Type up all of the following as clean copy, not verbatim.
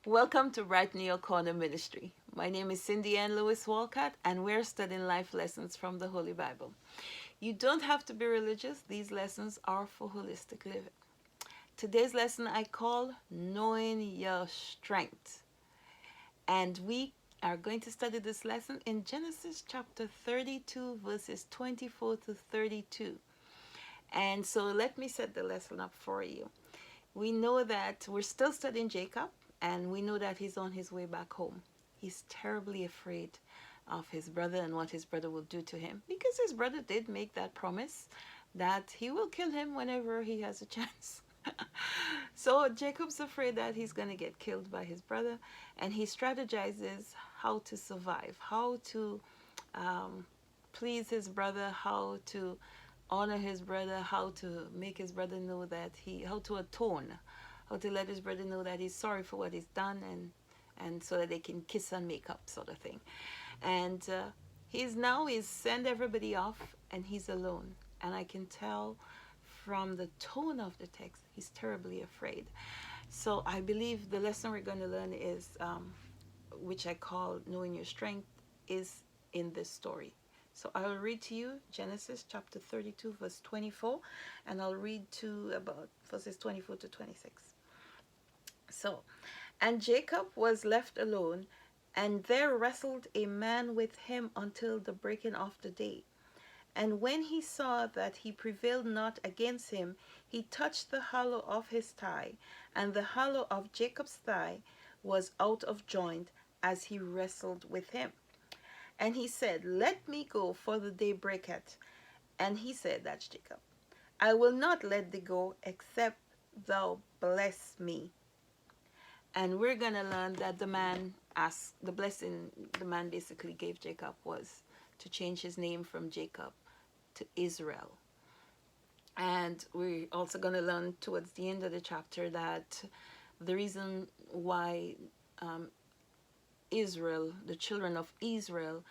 Welcome to Brighten Your Corner Ministry. My name is Cindy Ann Lewis Walcott, and we're studying life lessons from the Holy Bible. You don't have to be religious, these lessons are for holistic living. Today's lesson I call Knowing Your Strength. And we are going to study this lesson in Genesis chapter 32, verses 24 to 32. And so let me set the lesson up for you. We know that we're still studying Jacob, and we know that he's on his way back home. He's terribly afraid of his brother and what his brother will do to him, because his brother did make that promise that he will kill him whenever he has a chance. So Jacob's afraid that he's going to get killed by his brother, and he strategizes how to survive, how to um, please his brother, how to honor his brother, how to make his brother know that how to atone, how to let his brother know that he's sorry for what he's done, and so that they can kiss and make up, sort of thing. And he's send everybody off, and he's alone. And I can tell from the tone of the text, he's terribly afraid. So I believe the lesson we're going to learn is, which I call knowing your strength, is in this story. So I'll read to you Genesis chapter 32, verse 24, and I'll read to about verses 24 to 26. So, and Jacob was left alone, and there wrestled a man with him until the breaking of the day. And when he saw that he prevailed not against him, he touched the hollow of his thigh, and the hollow of Jacob's thigh was out of joint as he wrestled with him. And he said, Let me go, for the day breaketh. And he said, that's Jacob, I will not let thee go, except thou bless me. And we're going to learn that the blessing the man basically gave Jacob was to change his name from Jacob to Israel. And we're also going to learn towards the end of the chapter that the reason why Israel, the children of Israel,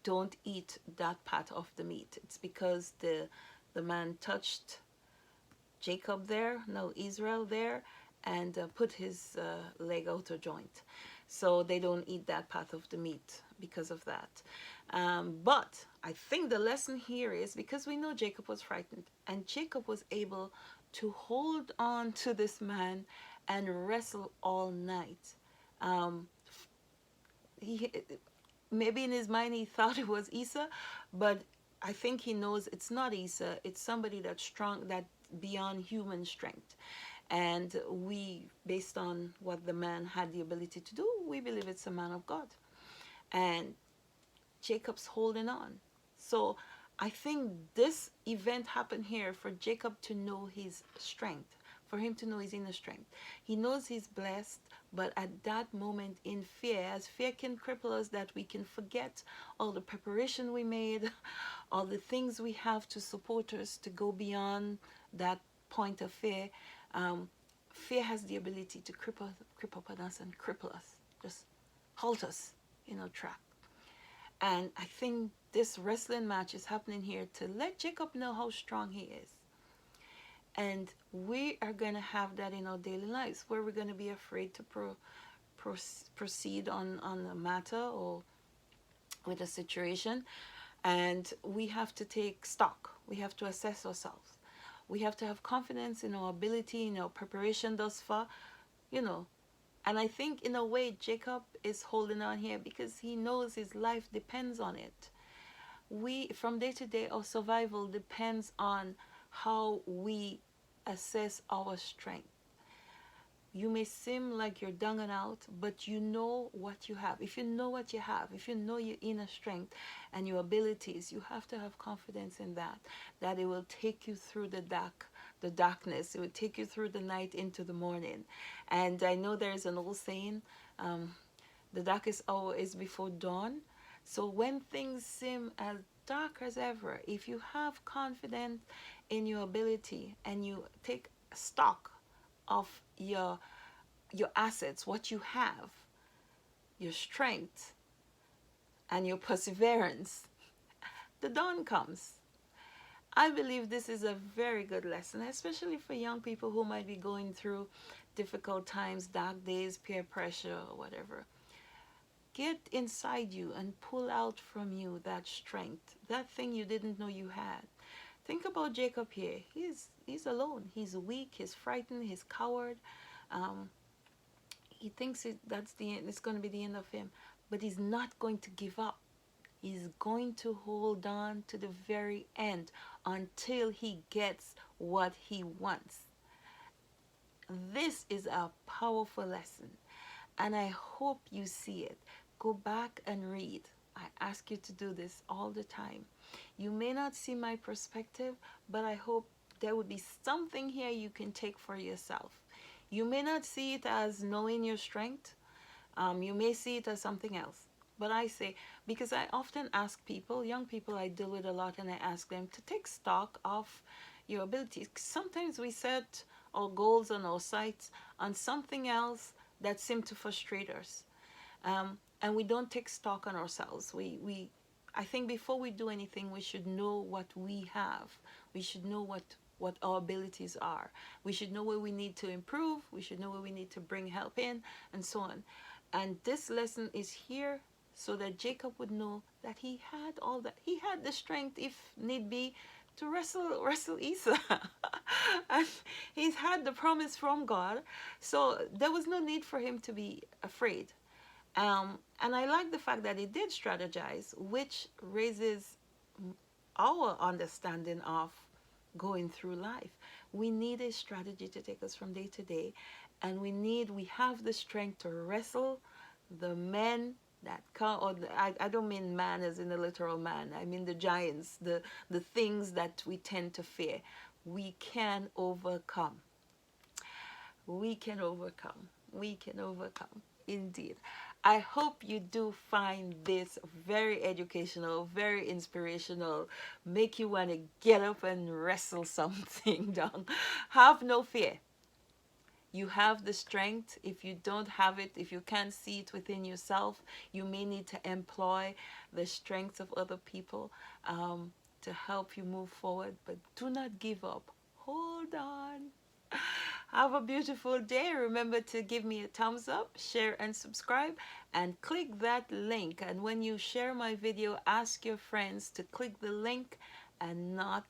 don't eat that part of the meat. It's because the man touched Jacob there, no, Israel there, and put his leg out of joint. So they don't eat that part of the meat because of that. But I think the lesson here is, because we know Jacob was frightened, and Jacob was able to hold on to this man and wrestle all night. Um, he Maybe in his mind he thought it was Esau, but I think he knows it's not Esau. It's somebody that's strong, that beyond human strength. And we, based on what the man had the ability to do, we believe it's a man of God. And Jacob's holding on. So I think this event happened here for Jacob to know his strength, for him to know his inner strength. He knows he's blessed, but at that moment in fear, as fear can cripple us, that we can forget all the preparation we made, all the things we have to support us to go beyond that point of fear. Fear has the ability to creep up on us and cripple us, just halt us in our track. And I think this wrestling match is happening here to let Jacob know how strong he is. And we are going to have that in our daily lives, where we're going to be afraid to proceed on a matter or with a situation. And we have to take stock. We have to assess ourselves. We have to have confidence in our ability, in our preparation thus far, you know. And I think in a way Jacob is holding on here because he knows his life depends on it. We, from day to day, our survival depends on how we assess our strength. You may seem like you're down and out, but you know what you have. If you know what you have, if you know your inner strength and your abilities, you have to have confidence in that it will take you through the darkness. It will take you through the night into the morning. And I know there's an old saying, the darkest hour is before dawn. So when things seem as dark as ever, if you have confidence in your ability and you take stock of your assets, what you have, your strength and your perseverance, the dawn comes. I believe this is a very good lesson, especially for young people who might be going through difficult times, dark days, peer pressure, or whatever. Get inside you and pull out from you that strength, that thing you didn't know you had. Think about Jacob here. He's alone. He's weak. He's frightened. He's coward. Um, he thinks that's the end. It's going to be the end of him, but he's not going to give up. He's going to hold on to the very end until he gets what he wants. This is a powerful lesson, and I hope you see it. Go back and read. I ask you to do this all the time. You may not see my perspective, but I hope there would be something here you can take for yourself. You may not see it as knowing your strength. You may see it as something else. But I say, because I often ask people, young people I deal with a lot, and I ask them to take stock of your abilities. Sometimes we set our goals and our sights on something else that seems to frustrate us. And we don't take stock on ourselves. I think before we do anything, we should know what we have. We should know what our abilities are. We should know where we need to improve. We should know where we need to bring help in, and so on. And this lesson is here so that Jacob would know that he had all that. He had the strength, if need be, to wrestle Esau. And he's had the promise from God. So there was no need for him to be afraid. And I like the fact that he did strategize, which raises our understanding of going through life. We need a strategy to take us from day to day, and we have the strength to wrestle the men that come, or I don't mean man as in the literal man, I mean the giants, the things that we tend to fear. We can overcome. We can overcome. We can overcome. Indeed. I hope you do find this very educational, very inspirational, make you want to get up and wrestle something down. Have no fear. You have the strength. If you don't have it, if you can't see it within yourself, you may need to employ the strength of other people to help you move forward. But do not give up. Hold on. Have a beautiful day. Remember to give me a thumbs up, share and subscribe, and click that link. And when you share my video, ask your friends to click the link and not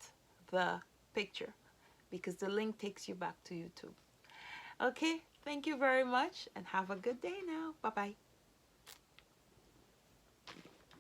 the picture, because the link takes you back to YouTube. Okay, thank you very much and have a good day now. Bye-bye.